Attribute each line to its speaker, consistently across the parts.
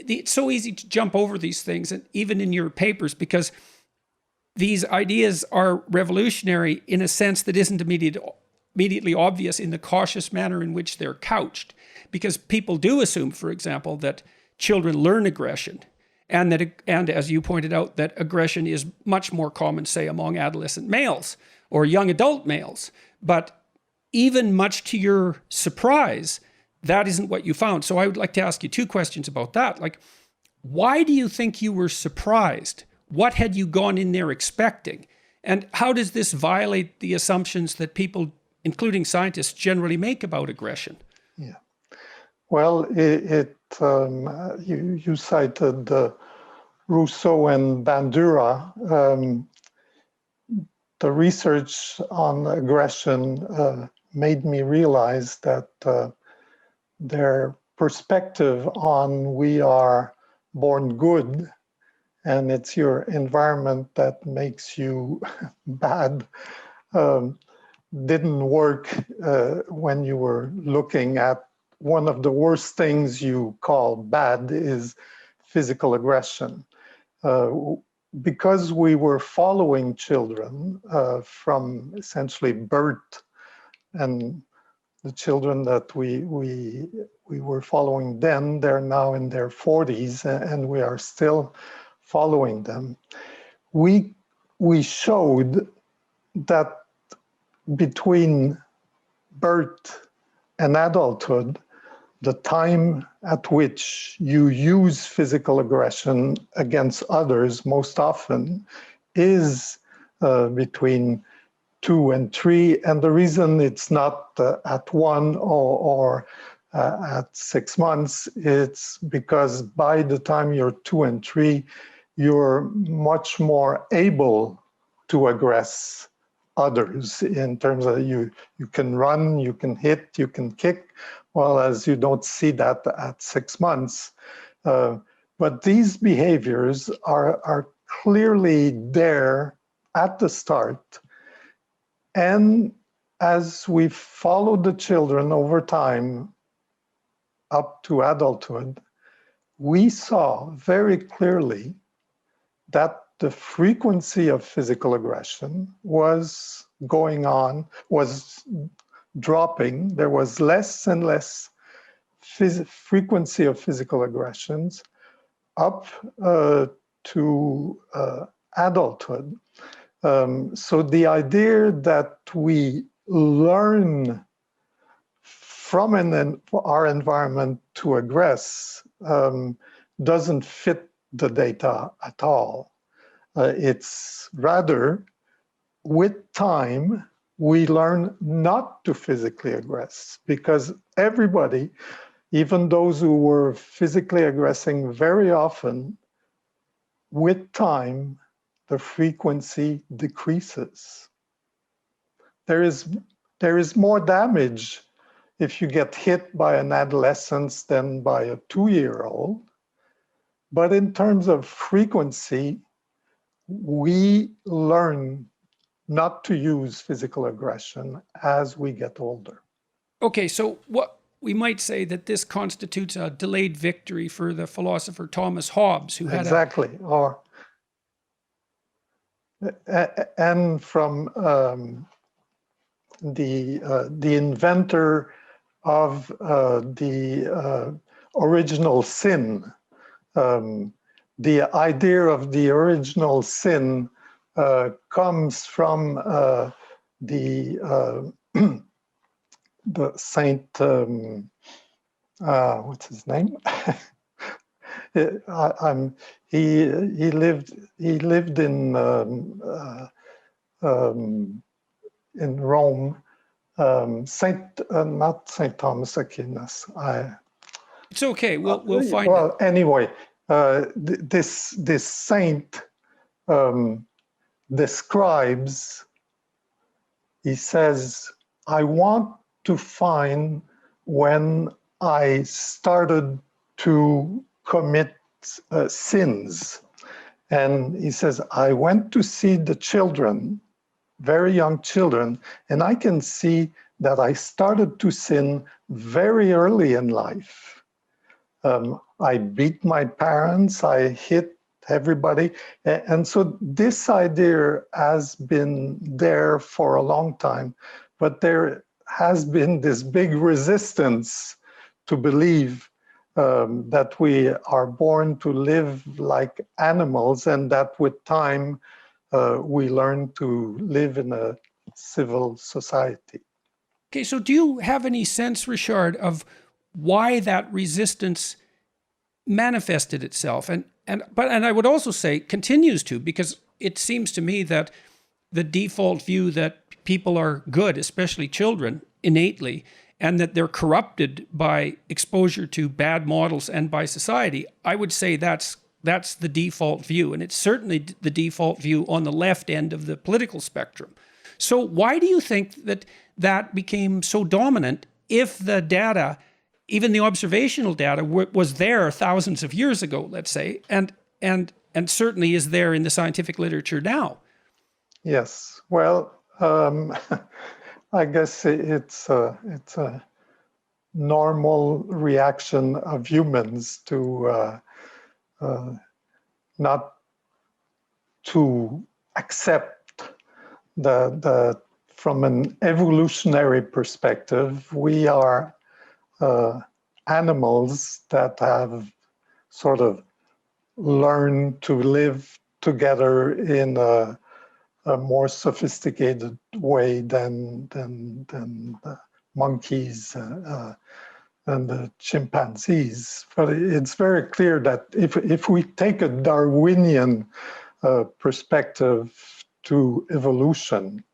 Speaker 1: it's so easy to jump over these things, and even in your papers, because these ideas are revolutionary in a sense that isn't immediately obvious in the cautious manner in which they're couched. Because people do assume, for example, that children learn aggression, and as you pointed out, that aggression is much more common, say, among adolescent males or young adult males. But even much to your surprise, that isn't what you found. So I would like to ask you two questions about that. Like, why do you think you were surprised? What had you gone in there expecting? And how does this violate the assumptions that people, including scientists, generally make about aggression?
Speaker 2: Yeah. Well, you cited Rousseau and Bandura. The research on aggression made me realize that their perspective on we are born good and it's your environment that makes you bad didn't work when you were looking at one of the worst things you call bad is physical aggression. Because we were following children from essentially birth, and the children that we were following then, they're now in their 40s, and we are still following them. We showed that between birth and adulthood, the time at which you use physical aggression against others most often is between 2 and 3. And the reason it's not at 1 or at 6 months, it's because by the time you're 2 and 3, you're much more able to aggress others in terms of you can run, you can hit, you can kick, well, as you don't see that at 6 months. But these behaviors are clearly there at the start. And as we follow the children over time up to adulthood, we saw very clearly that the frequency of physical aggression was dropping. There was less and less frequency of physical aggressions up to adulthood. So the idea that we learn from our environment to aggress doesn't fit the data at all. It's rather, with time, we learn not to physically aggress, because everybody, even those who were physically aggressing very often, with time, the frequency decreases. There is more damage if you get hit by an adolescent than by a 2-year-old. But in terms of frequency, we learn not to use physical aggression as we get older.
Speaker 1: Okay, so what we might say that this constitutes a delayed victory for the philosopher Thomas Hobbes, who had
Speaker 2: exactly. And from the inventor of the original sin. The idea of the original sin comes from the Saint, what's his name? He lived in Rome. Not Saint Thomas Aquinas.
Speaker 1: It's okay. We'll find it.
Speaker 2: Well, anyway, this saint describes. He says, "I want to find when I started to commit sins," and he says, "I went to see the children, very young children, and I can see that I started to sin very early in life. I beat my parents, I hit everybody. And so this idea has been there for a long time, but there has been this big resistance to believe that we are born to live like animals, and that with time we learn to live in a civil society.
Speaker 1: Okay, so do you have any sense, Richard, of why that resistance manifested itself? And I would also say continues to, because it seems to me that the default view that people are good, especially children, innately, and that they're corrupted by exposure to bad models and by society, I would say that's the default view. And it's certainly the default view on the left end of the political spectrum. So why do you think that that became so dominant if the data, even the observational data, was there thousands of years ago, let's say, and certainly is there in the scientific literature now?
Speaker 2: Yes, well, I guess it's a normal reaction of humans to not to accept the from an evolutionary perspective, we are animals that have sort of learned to live together in a more sophisticated way than the monkeys and the chimpanzees. But it's very clear that if we take a Darwinian perspective to evolution,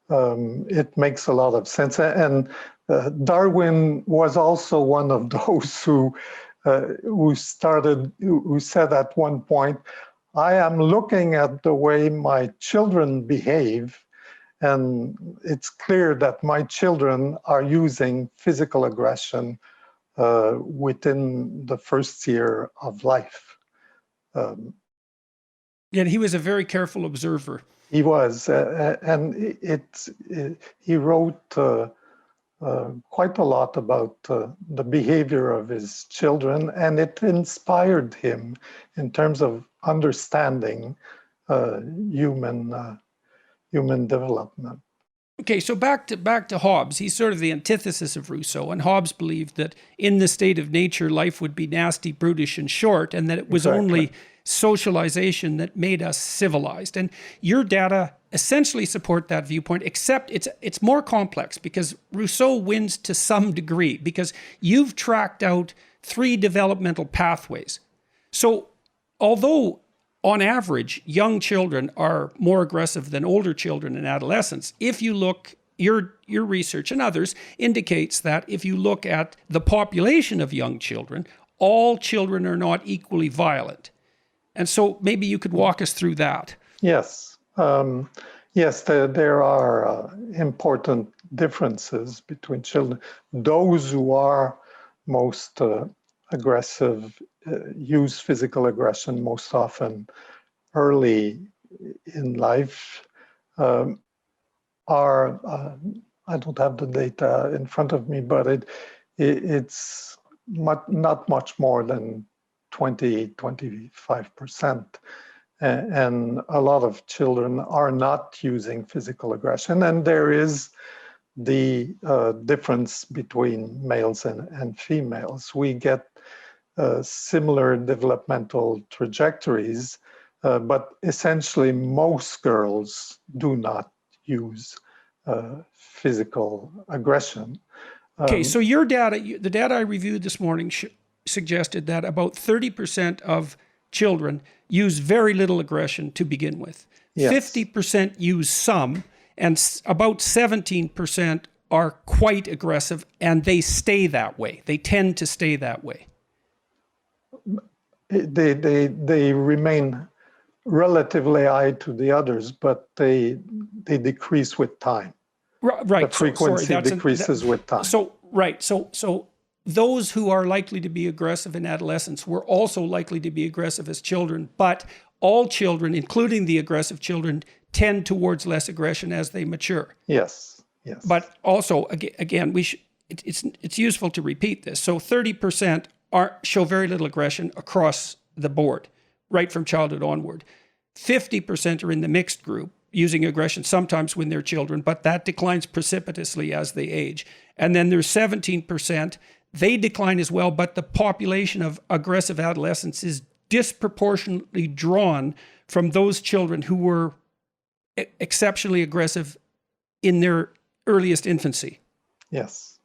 Speaker 2: it makes a lot of sense. And Darwin was also one of those who said at one point, I am looking at the way my children behave, and it's clear that my children are using physical aggression within the first year of life.
Speaker 1: Yeah, he was a very careful observer.
Speaker 2: He was, and he wrote quite a lot about the behavior of his children, and it inspired him in terms of understanding human development.
Speaker 1: Okay, so back to Hobbes. He's sort of the antithesis of Rousseau, and Hobbes believed that in the state of nature, life would be nasty, brutish, and short, and that it was only socialization that made us civilized. And your data essentially support that viewpoint, except it's more complex, because Rousseau wins to some degree, because you've tracked out 3 developmental pathways. So although on average, young children are more aggressive than older children and adolescents, if you look, your research and others indicates that if you look at the population of young children, all children are not equally violent. And so maybe you could walk us through that.
Speaker 2: Yes. Yes, there are important differences between children. Those who are most aggressive use physical aggression most often early in life. I don't have the data in front of me, but it's not much more than 20-25%. And a lot of children are not using physical aggression. And there is the difference between males and females. We get similar developmental trajectories, but essentially most girls do not use physical aggression.
Speaker 1: Okay, so your data, the data I reviewed this morning suggested that about 30% of children use very little aggression to begin with. Yes. 50% use some, and about 17% are quite aggressive, and they stay that way. They tend to stay that way.
Speaker 2: They remain relatively high to the others, but they decrease with time.
Speaker 1: Right.
Speaker 2: The frequency decreases with time.
Speaker 1: So those who are likely to be aggressive in adolescence were also likely to be aggressive as children, but all children, including the aggressive children, tend towards less aggression as they mature.
Speaker 2: Yes.
Speaker 1: But also, again, it's useful to repeat this. So 30% show very little aggression across the board, right from childhood onward. 50% are in the mixed group, using aggression sometimes when they're children, but that declines precipitously as they age. And then there's 17%, they decline as well, but the population of aggressive adolescents is disproportionately drawn from those children who were exceptionally aggressive in their earliest infancy.
Speaker 2: Yes.